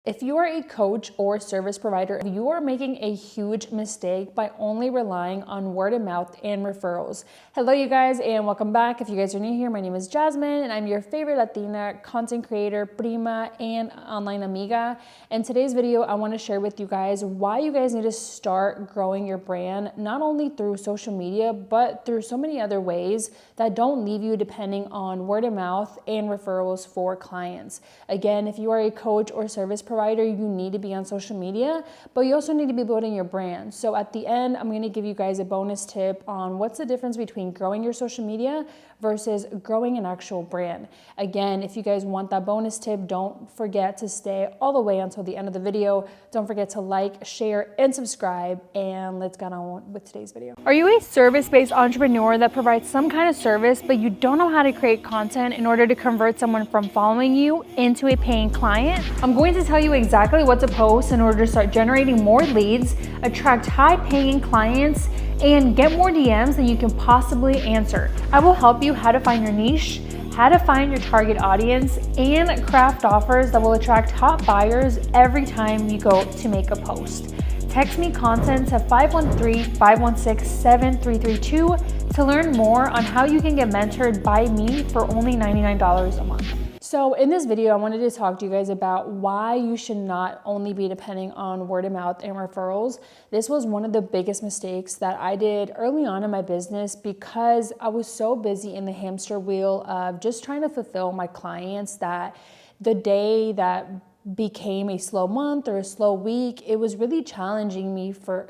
If you are a coach or service provider, you are making a huge mistake by only relying on word of mouth and referrals. Hello, you guys, and welcome back. If you guys are new here, my name is Jasmine, and I'm your favorite Latina content creator, prima, and online amiga. In today's video, I want to share with you guys why you guys need to start growing your brand, not only through social media, but through so many other ways that don't leave you depending on word of mouth and referrals for clients. Again, if you are a coach or service provider, you need to be on social media, but you also need to be building your brand. So at the end, I'm going to give you guys a bonus tip on what's the difference between growing your social media versus growing an actual brand. Again, if you guys want that bonus tip, don't forget to stay all the way until the end of the video. Don't forget to like, share, and subscribe, and let's get on with today's video. Are you a service-based entrepreneur that provides some kind of service, but you don't know how to create content in order to convert someone from following you into a paying client? I'm going to tell you exactly what to post in order to start generating more leads, attract high-paying clients, and get more DMs than you can possibly answer. I will help you how to find your niche, how to find your target audience, and craft offers that will attract top buyers every time you go to make a post. Text me content to 513-516-7332 to learn more on how you can get mentored by me for only $99 a month. So in this video, I wanted to talk to you guys about why you should not only be depending on word of mouth and referrals. This was one of the biggest mistakes that I did early on in my business because I was so busy in the hamster wheel of just trying to fulfill my clients that the day that became a slow month or a slow week, it was really challenging for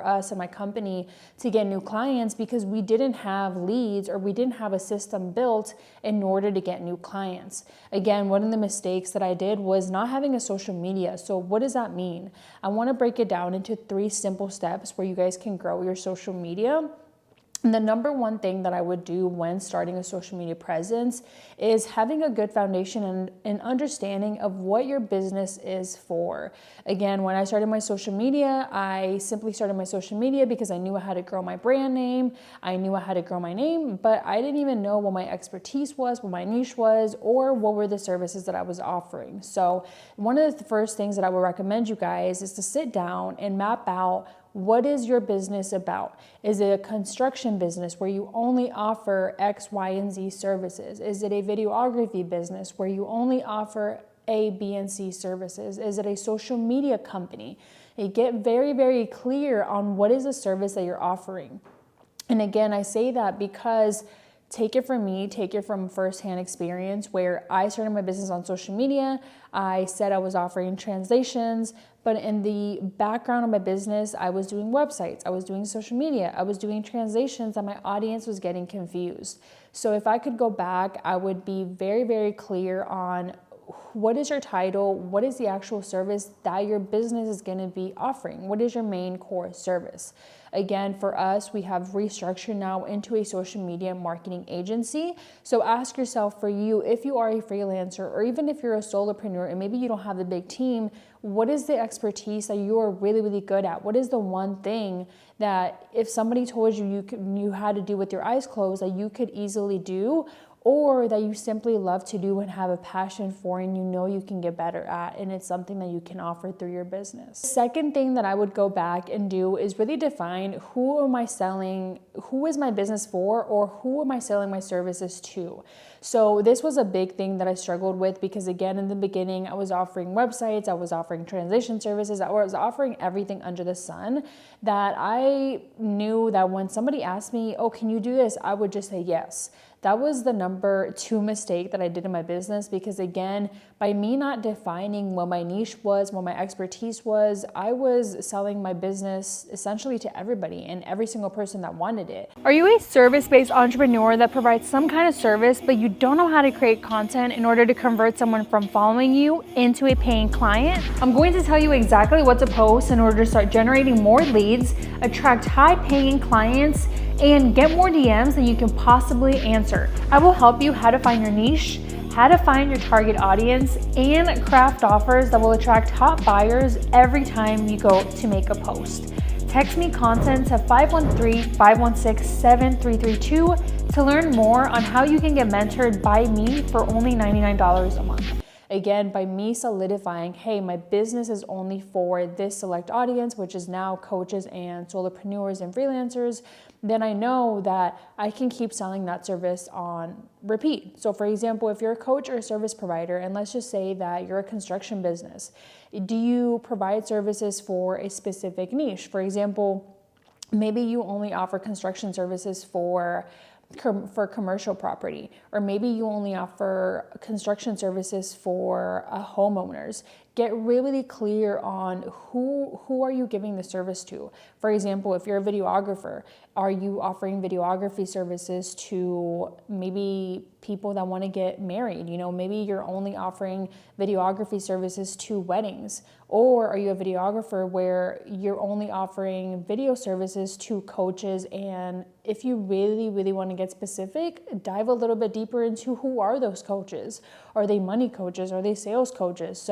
us and my company to get new clients because we didn't have leads or we didn't have a system built in order to get new clients. Again, one of the mistakes that I did was not having a social media. So what does that mean? I want to break it down into 3 simple steps where you guys can grow your social media. And the number one thing that I would do when starting a social media presence is having a good foundation and an understanding of what your business is for. Again, when I started my social media, I simply started my social media because I knew I had to grow my brand name. I knew I had to grow my name, but I didn't even know what my expertise was, what my niche was, or what were the services that I was offering. So one of the first things that I would recommend you guys is to sit down and map out what is your business about? Is it a construction business where you only offer X, Y, and Z services? Is it a videography business where you only offer A, B, and C services? Is it a social media company? You get very, very clear on what is the service that you're offering. And again, I say that because take it from me, take it from firsthand experience where I started my business on social media. I said I was offering translations, but in the background of my business, I was doing websites, I was doing social media, I was doing translations, and my audience was getting confused. So if I could go back, I would be very, very clear on what is your title, what is the actual service that your business is going to be offering, what is your main core service. Again, for us, we have restructured now into a social media marketing agency. So ask yourself, for you, if you are a freelancer or even if you're a solopreneur and maybe you don't have the big team, what is the expertise that you are really, really good at? What is the one thing that if somebody told you you had to do with your eyes closed that you could easily do, or that you simply love to do and have a passion for and you know you can get better at, and it's something that you can offer through your business. Second thing that I would go back and do is really define who is my business for, or who am I selling my services to. So this was a big thing that I struggled with because again, in the beginning, I was offering websites, I was offering translation services, I was offering everything under the sun that I knew that when somebody asked me, oh, can you do this? I would just say yes. That was the number 2 mistake that I did in my business because again, by me not defining what my niche was, what my expertise was, I was selling my business essentially to everybody and every single person that wanted it. Are you a service-based entrepreneur that provides some kind of service, but you don't know how to create content in order to convert someone from following you into a paying client? I'm going to tell you exactly what to post in order to start generating more leads, attract high-paying clients, and get more DMs than you can possibly answer. I will help you how to find your niche, how to find your target audience, and craft offers that will attract top buyers every time you go to make a post. Text me content to 513-516-7332 to learn more on how you can get mentored by me for only $99 a month. again, by me solidifying, hey, my business is only for this select audience, which is now coaches and solopreneurs and freelancers, then I know that I can keep selling that service on repeat. So for example, if you're a coach or a service provider, and let's just say that you're a construction business, do you provide services for a specific niche? For example, maybe you only offer construction services for commercial property, or maybe you only offer construction services for homeowners. Get really clear on who are you giving the service to. For example, if you're a videographer, are you offering videography services to maybe people that want to get married? Maybe you're only offering videography services to weddings. Or are you a videographer where you're only offering video services to coaches? And if you really, really want to get specific, dive a little bit deeper into who are those coaches? Are they money coaches? Are they sales coaches?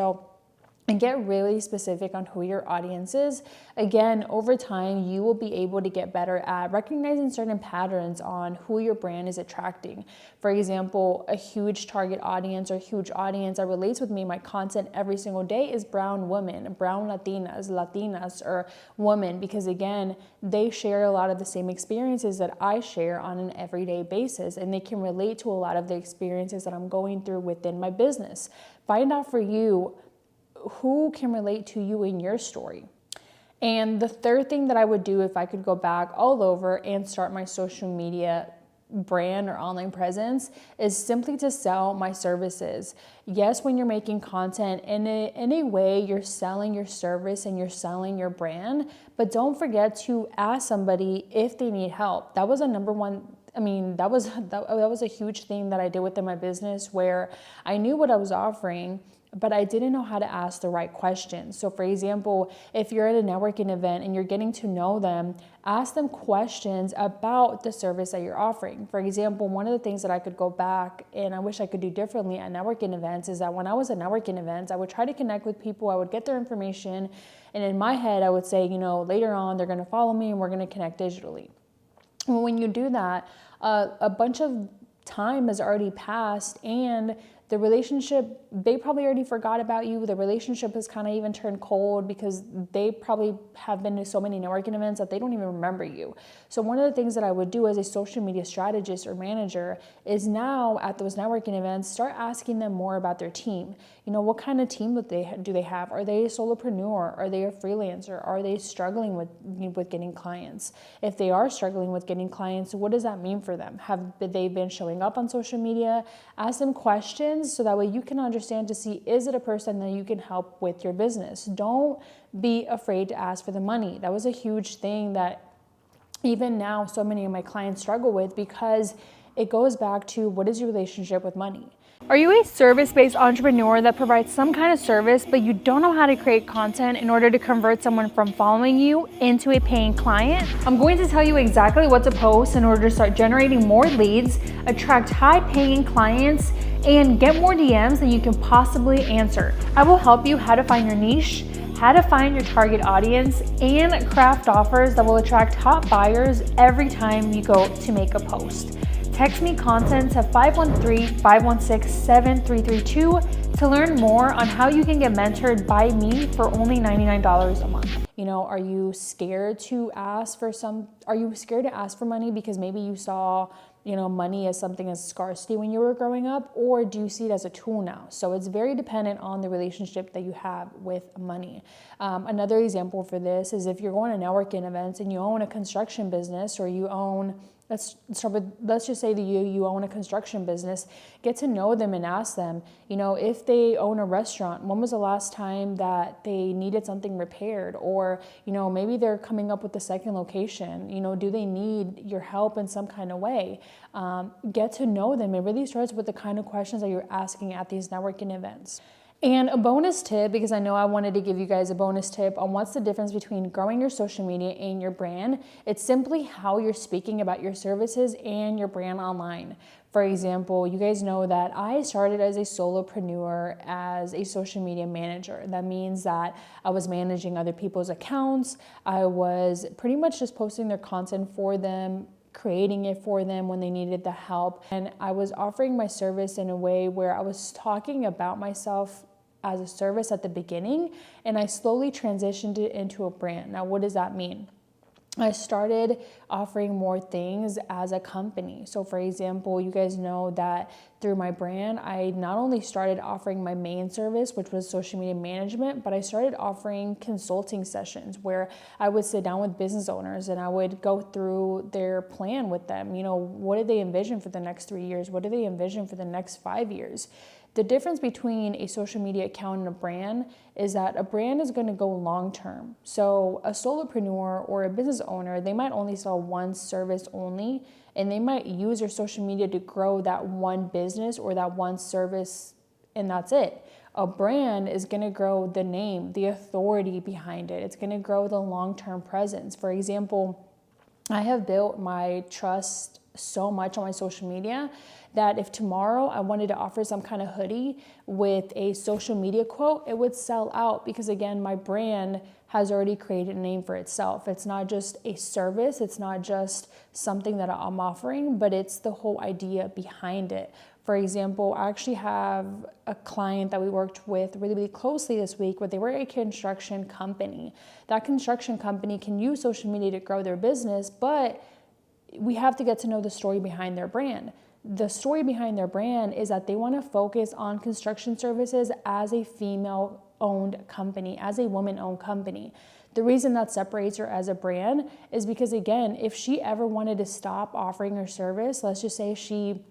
And get really specific on who your audience is. Again, over time, you will be able to get better at recognizing certain patterns on who your brand is attracting. For example, a huge target audience or huge audience that relates with me, my content every single day, is brown women, brown Latinas, or women, because again, they share a lot of the same experiences that I share on an everyday basis, and they can relate to a lot of the experiences that I'm going through within my business. Find out for you who can relate to you in your story. And the third thing that I would do if I could go back all over and start my social media brand or online presence is simply to sell my services. Yes, when you're making content, in a way, you're selling your service and you're selling your brand, but don't forget to ask somebody if they need help. That was a number one. That was a huge thing that I did within my business, where I knew what I was offering, but I didn't know how to ask the right questions. So for example, if you're at a networking event and you're getting to know them, ask them questions about the service that you're offering. For example, one of the things that I could go back and I wish I could do differently at networking events is that when I was at networking events, I would try to connect with people, I would get their information, and in my head, I would say, later on, they're gonna follow me and we're gonna connect digitally. Well, when you do that, a bunch of time has already passed, and the relationship, they probably already forgot about you. The relationship has kind of even turned cold because they probably have been to so many networking events that they don't even remember you. So one of the things that I would do as a social media strategist or manager is now at those networking events, start asking them more about their team. What kind of team do they have? Are they a solopreneur? Are they a freelancer? Are they struggling with getting clients? If they are struggling with getting clients, what does that mean for them? Have they been showing up on social media? Ask them questions so that way you can understand to see, is it a person that you can help with your business? Don't be afraid to ask for the money. That was a huge thing that even now so many of my clients struggle with, because it goes back to, what is your relationship with money? Are you a service-based entrepreneur that provides some kind of service, but you don't know how to create content in order to convert someone from following you into a paying client? I'm going to tell you exactly what to post in order to start generating more leads, attract high-paying clients, and get more DMs than you can possibly answer. I will help you how to find your niche, how to find your target audience, and craft offers that will attract top buyers every time you go to make a post. Text me content to 513-516-7332 to learn more on how you can get mentored by me for only $99 a month. Are you scared to ask for money because maybe you saw money as something as scarcity when you were growing up, or do you see it as a tool now? So it's very dependent on the relationship that you have with money. Another example for this is if you're going to networking events and you own a construction business, or you own, let's just say that you own a construction business, get to know them and ask them, if they own a restaurant, when was the last time that they needed something repaired? Or, maybe they're coming up with a second location, do they need your help in some kind of way? Get to know them. It really starts with the kind of questions that you're asking at these networking events. And a bonus tip, because I know I wanted to give you guys a bonus tip on what's the difference between growing your social media and your brand. It's simply how you're speaking about your services and your brand online. For example, you guys know that I started as a solopreneur as a social media manager. That means that I was managing other people's accounts. I was pretty much just posting their content for them creating it for them when they needed the help. And I was offering my service in a way where I was talking about myself as a service at the beginning, and I slowly transitioned it into a brand. Now, what does that mean? I started offering more things as a company. So for example, you guys know that through my brand, I not only started offering my main service, which was social media management, but I started offering consulting sessions where I would sit down with business owners and I would go through their plan with them. You know, what do they envision for the next 3 years? What do they envision for the next 5 years? The difference between a social media account and a brand is that a brand is going to go long term. So a solopreneur or a business owner, they might only sell one service only, and they might use their social media to grow that one business or that one service, and that's it. A brand is going to grow the name, the authority behind it. It's going to grow the long-term presence. For example, I have built my trust so much on my social media that if tomorrow I wanted to offer some kind of hoodie with a social media quote, it would sell out because, again, my brand has already created a name for itself. It's not just a service, it's not just something that I'm offering, but it's the whole idea behind it. For example, I actually have a client that we worked with really, really closely this week where they were a construction company. That construction company can use social media to grow their business, but we have to get to know the story behind their brand. The story behind their brand is that they want to focus on construction services as a female-owned company, as a woman-owned company. The reason that separates her as a brand is because, again, if she ever wanted to stop offering her service, let's just say she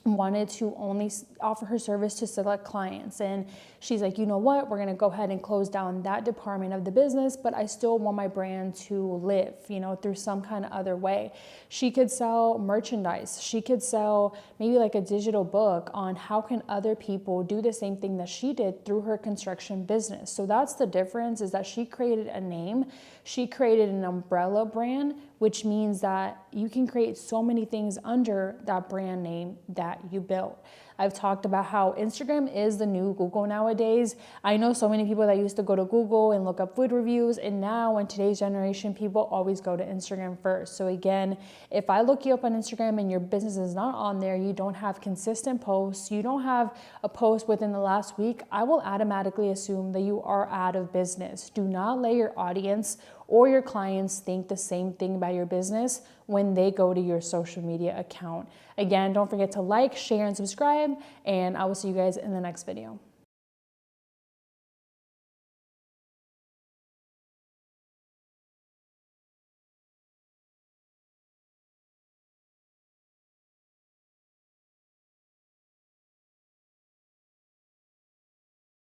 wanted to only offer her service to select clients, and she's like, you know what, we're going to go ahead and close down that department of the business, but I still want my brand to live, you know, through some kind of other way. She could sell merchandise. She could sell maybe like a digital book on how can other people do the same thing that she did through her construction business. So that's the difference, is that she created a name. She created an umbrella brand, which means that you can create so many things under that brand name that you built. I've talked about how Instagram is the new Google nowadays. I know so many people that used to go to Google and look up food reviews, and now in today's generation, people always go to Instagram first. So again, if I look you up on Instagram and your business is not on there, you don't have consistent posts, you don't have a post within the last week, I will automatically assume that you are out of business. Do not let your audience or your clients think the same thing about your business when they go to your social media account. Again, don't forget to like, share, and subscribe, and I will see you guys in the next video.